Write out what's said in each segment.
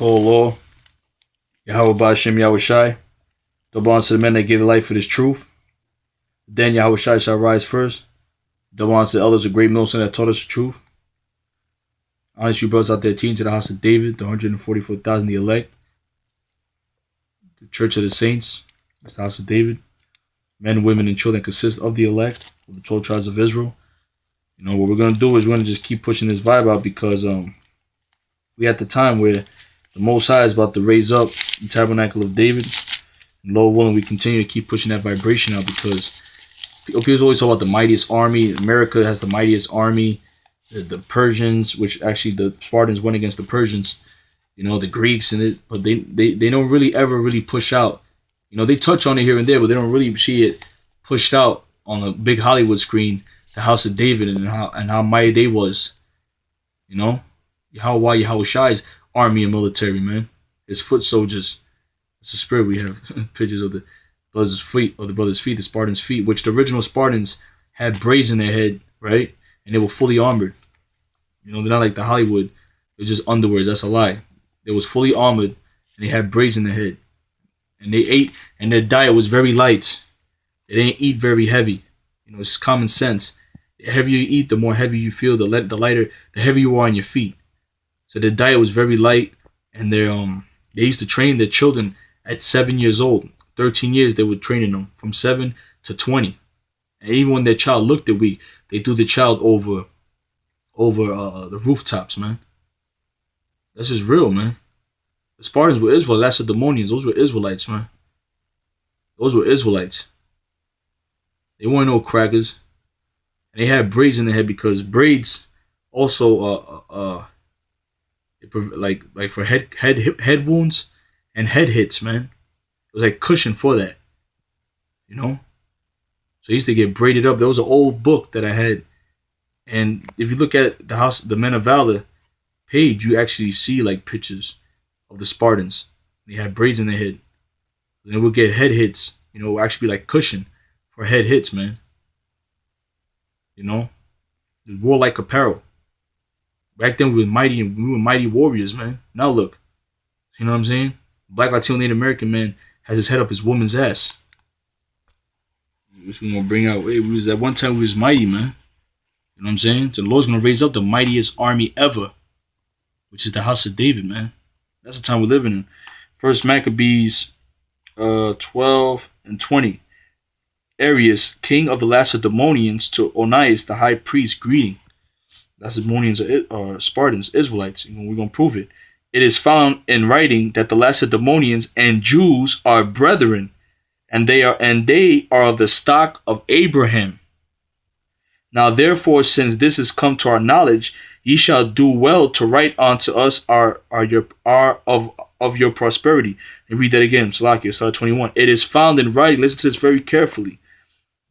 call law. Yahweh Ba'Shem Yahushai. Double honor to the men that gave their life for this truth. Then Yahushai shall rise first. Double honor to the elders of great millstone that taught us the truth. Honest you brothers out there, team to the house of David, the 144,000, the elect. The church of the saints, that's the house of David. Men, women, and children consist of the elect, of the 12 tribes of Israel. You know, what we're going to do is we're going to just keep pushing this vibe out because we at the time where the Most High is about to raise up the tabernacle of David. And Lord willing, we continue to keep pushing that vibration out because people always talk about the mightiest army. America has the mightiest army. The Persians, which actually the Spartans went against the Persians, you know, the Greeks and it, but they don't really ever really push out. You know, they touch on it here and there, but they don't really see it pushed out on a big Hollywood screen, the House of David and how mighty they was. You know? Yahushai's army and military, man. His foot soldiers. It's a spirit. We have pictures of the brothers' feet, the Spartans' feet, which the original Spartans had braids in their head, right? And they were fully armored. You know, they're not like the Hollywood. They're just underwears. That's a lie. They was fully armored, and they had braids in their head. And they ate, and their diet was very light. They didn't eat very heavy. You know, it's common sense. The heavier you eat, the more heavy you feel. The lighter, the heavier you are on your feet. So their diet was very light, and they used to train their children at 7 years old. 13 years they were training them from 7 to 20. And even when their child looked at weak, they threw the child over the rooftops, man. This is real, man. The Spartans were Israel, Lacedaemonians. Those were Israelites, man. Those were Israelites. They weren't no crackers. And they had braids in their head because braids also like for head wounds and head hits, man. It was like cushion for that. You know? So I used to get braided up. There was an old book that I had. And if you look at the Men of Valor page, you actually see like pictures of the Spartans. They had braids in their head. And they would get head hits. You know, it would actually be like cushion for head hits, man. You know? It was warlike apparel. Back then we were mighty warriors, man. Now look. You know what I'm saying? Black Latino Native American man has his head up his woman's ass. Which we're gonna bring out. Hey, we was at one time we was mighty, man. You know what I'm saying? So the Lord's gonna raise up the mightiest army ever, which is the house of David, man. That's the time we're living in. First Maccabees 12 and 20. Arius, king of the Lacedaemonians, to Onias, the high priest, greeting. Lacedaemonians are Spartans, Israelites. You know, we're gonna prove it. It is found in writing that the Lacedaemonians and Jews are brethren, and they are of the stock of Abraham. Now therefore, since this has come to our knowledge, ye shall do well to write unto us of your prosperity. And read that again, Salakia, start 21. It is found in writing, listen to this very carefully,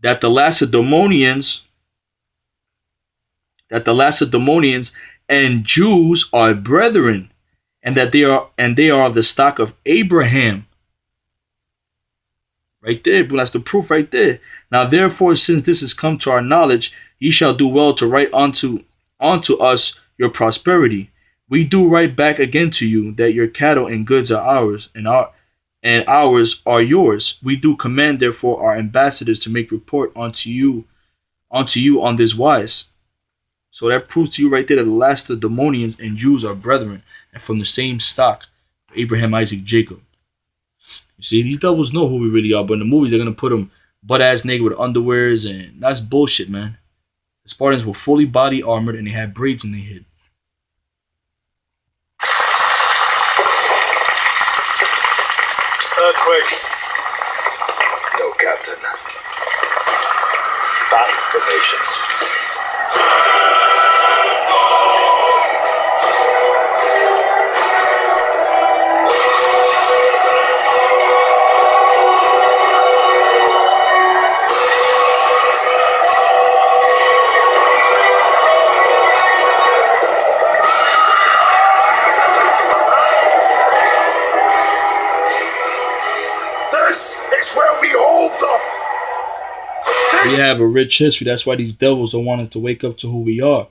that the Lacedaemonians and Jews are brethren, and that they are of the stock of Abraham. Right there, bro. That's the proof right there. Now, therefore, since this has come to our knowledge, ye shall do well to write unto us your prosperity. We do write back again to you that your cattle and goods are ours, and ours are yours. We do command, therefore, our ambassadors to make report unto you on this wise. So that proves to you right there that the Lacedaemonians and Jews are brethren, and from the same stock, Abraham, Isaac, Jacob. You see, these devils know who we really are, but in the movies, they're going to put them butt-ass naked with underwears, and that's bullshit, man. The Spartans were fully body armored, and they had braids in their head. Earthquake. No, Captain. Battle formations. We have a rich history. That's why these devils don't want us to wake up to who we are.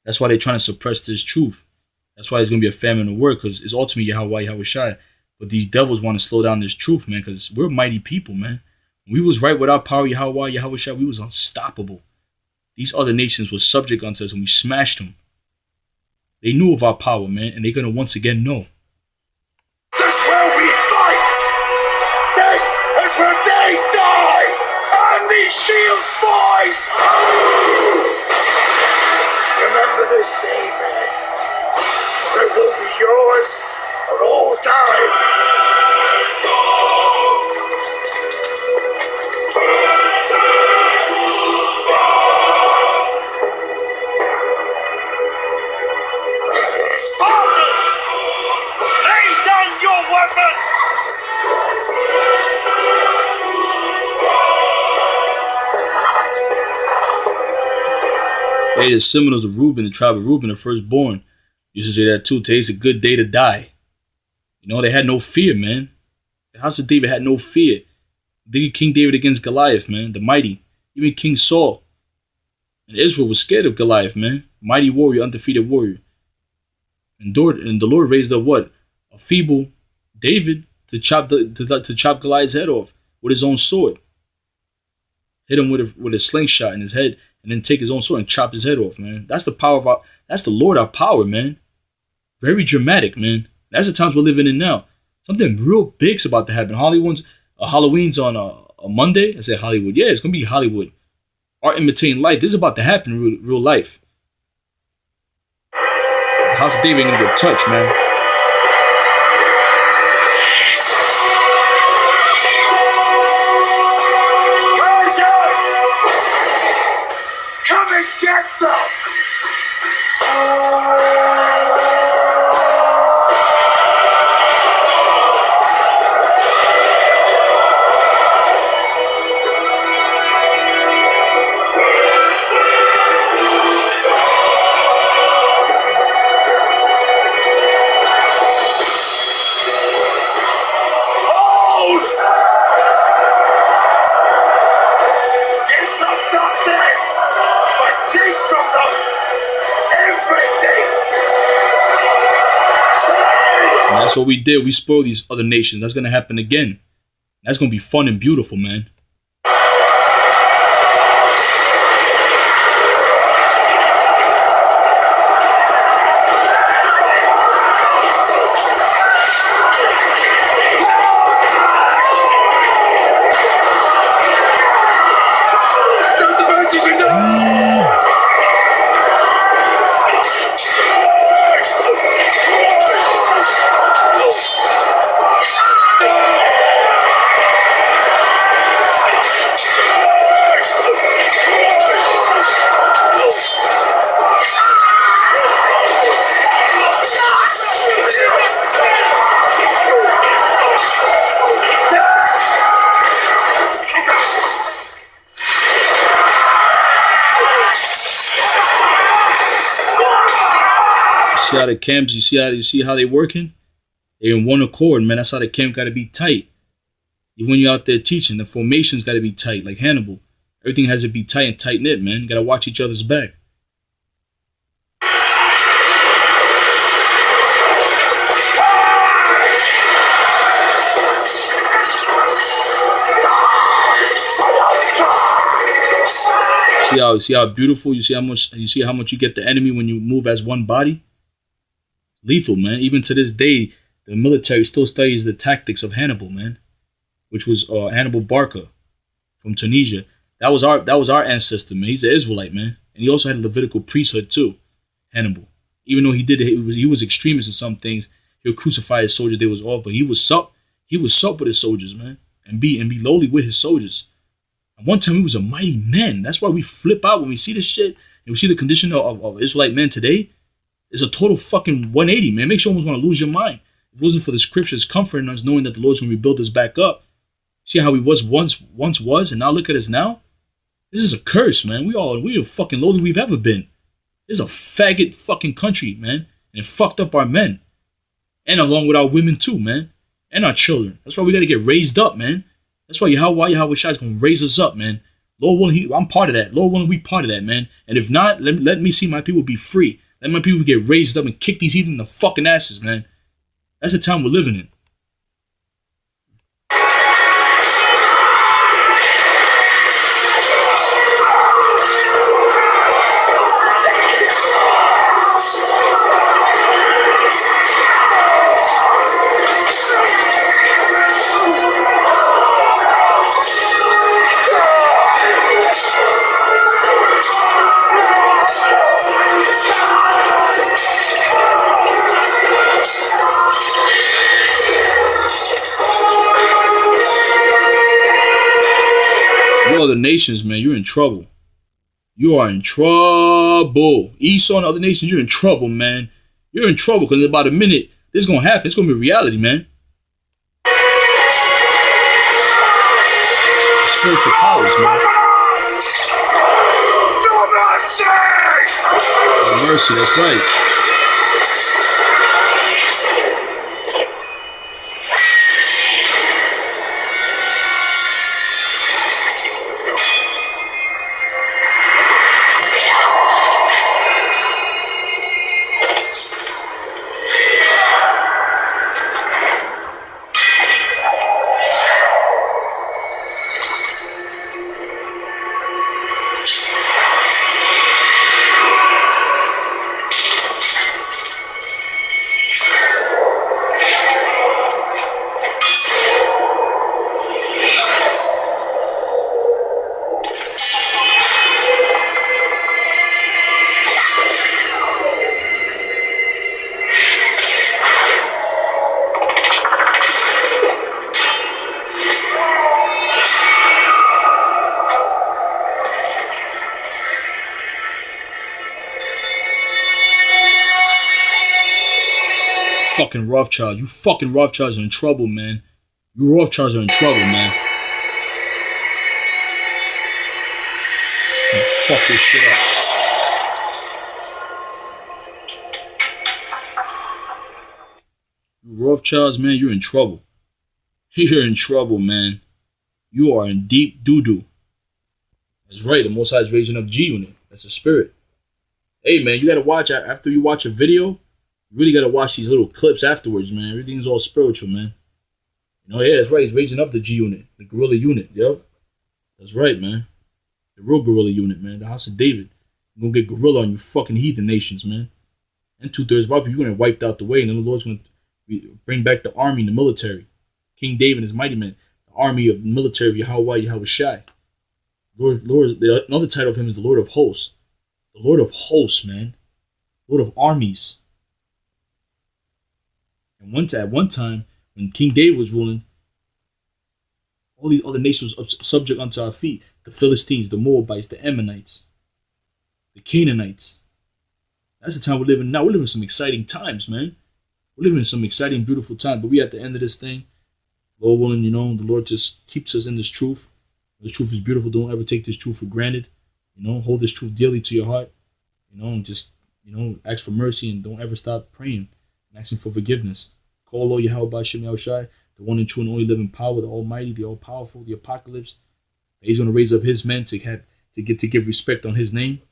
That's why they're trying to suppress this truth. That's why there's gonna be a famine in the world, because it's ultimately Yahweh Yahushai. But these devils want to slow down this truth, man, because we're mighty people, man. When we was right with our power, Yahweh Yahushai, we was unstoppable. These other nations were subject unto us, and we smashed them. They knew of our power, man, and they're gonna once again know. This is where we fight! This is where they die! And these shields boys! Remember this day, man. Or it will be yours for all time. Spartans! Lay down your weapons! Hey, the Seminoles of Reuben, the tribe of Reuben, the firstborn, used to say that too. Today's a good day to die. You know, they had no fear, man. The house of David had no fear. Think of King David against Goliath, man, the mighty. Even King Saul. And Israel was scared of Goliath, man. Mighty warrior, undefeated warrior. And the Lord raised up what? A feeble David to chop Goliath's head off with his own sword. Hit him with a slingshot in his head, and then take his own sword and chop his head off, man. That's the power of that's the Lord, our power, man. Very dramatic, man. That's the times we're living in now. Something real big's about to happen. Halloween's on a Monday. I said Hollywood. Yeah, it's gonna be Hollywood. Art imitating life. This is about to happen in real life. The house of David ain't gonna get touched, man. Come and get them! Hold! Give them nothing! But take from them everything! And that's what we did. We spoiled these other nations. That's gonna happen again. That's gonna be fun and beautiful, man. That's the best you can do! See how the camps, you see how they working? They're in one accord, man. That's how the camp gotta be tight. Even when you're out there teaching, the formations gotta be tight, like Hannibal. Everything has to be tight and tight knit, man. You gotta watch each other's back. See how beautiful, you see how much you get the enemy when you move as one body? Lethal, man. Even to this day, the military still studies the tactics of Hannibal, man. Which was Hannibal Barca from Tunisia. That was our ancestor, man. He's an Israelite, man. And he also had a Levitical priesthood too, Hannibal. Even though he was extremist in some things, he would crucify his soldiers, they was off, but he was sup with his soldiers, man. And be lowly with his soldiers. And one time he was a mighty man. That's why we flip out when we see this shit and we see the condition of Israelite men today. It's a total fucking 180, man. Makes you almost want to lose your mind. If it wasn't for the scriptures comforting us, knowing that the Lord's going to rebuild us back up. See how he was once was, and now look at us now? This is a curse, man. We're the fucking lowly we've ever been. This is a faggot fucking country, man. And it fucked up our men. And along with our women too, man. And our children. That's why we got to get raised up, man. That's why Yahweh Shai is going to raise us up, man. Lord willing, I'm part of that. Lord willing, we part of that, man. And if not, let me see my people be free. Let my people get raised up and kick these heathen in the fucking asses, man. That's the time we're living in. You other nations, man, you're in trouble. You are in trouble. Esau and other nations, you're in trouble, man. You're in trouble because in about a minute, this is going to happen. It's going to be reality, man. Spiritual powers, man. No mercy! No mercy, that's right. Fucking Rothschild. You fucking Rothschilds are in trouble, man. You Rothschilds are in trouble, man. Fuck this shit up. You Rothschilds, man, you're in trouble. You're in trouble, man. You are in deep doo-doo. That's right, the Most High is raising up G-Unit. That's the spirit. Hey, man, you gotta watch, after you watch a video, you really gotta watch these little clips afterwards, man. Everything's all spiritual, man. You know, yeah, that's right. He's raising up the G unit, the guerrilla unit. Yep, that's right, man. The real guerrilla unit, man. The House of David. You're gonna get guerrilla on you fucking heathen nations, man. And 2/3 of our people, you're gonna wiped out the way, and then the Lord's gonna bring back the army and the military. King David and his mighty men, the army of the military of Yahweh Shai. Lord, another title of him is the Lord of Hosts. The Lord of Hosts, man. Lord of Armies. And at one time, when King David was ruling, all these other nations were subject unto our feet. The Philistines, the Moabites, the Ammonites, the Canaanites. That's the time we're living now. We're living in some exciting times, man. We're living in some exciting, beautiful times. But we at the end of this thing, Lord willing, you know, the Lord just keeps us in this truth. This truth is beautiful. Don't ever take this truth for granted. You know, hold this truth dearly to your heart. You know, and just, you know, ask for mercy and don't ever stop praying and asking for forgiveness. Call Lord Yahweh Bashem Yahushai, the one and true and only living power, the Almighty, the all-powerful, the apocalypse. He's going to raise up his men to give respect on his name.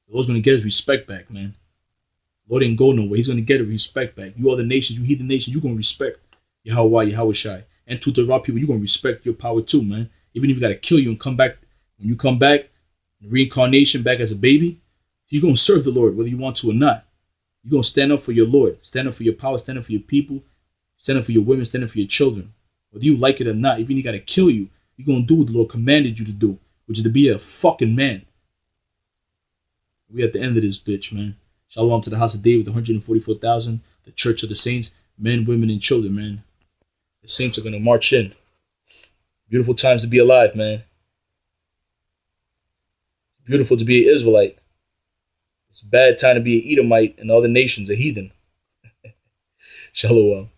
The Lord's going to get his respect back, man. The Lord ain't go nowhere. He's going to get his respect back. You other nations, you heathen nations, you're going to respect Yahweh Yahushai. And to the people, you're going to respect your power too, man. Even if you got to kill you and come back, when you come back, reincarnation back as a baby, you're going to serve the Lord whether you want to or not. You're going to stand up for your Lord, stand up for your power, stand up for your people, stand up for your women, stand up for your children. Whether you like it or not, even if he got to kill you, you're going to do what the Lord commanded you to do, which is to be a fucking man. We at the end of this bitch, man. Shalom to the House of David, the 144,000, the Church of the Saints, men, women, and children, man. The saints are going to march in. Beautiful times to be alive, man. Beautiful to be an Israelite. It's a bad time to be an Edomite and other nations, a heathen. Shalom.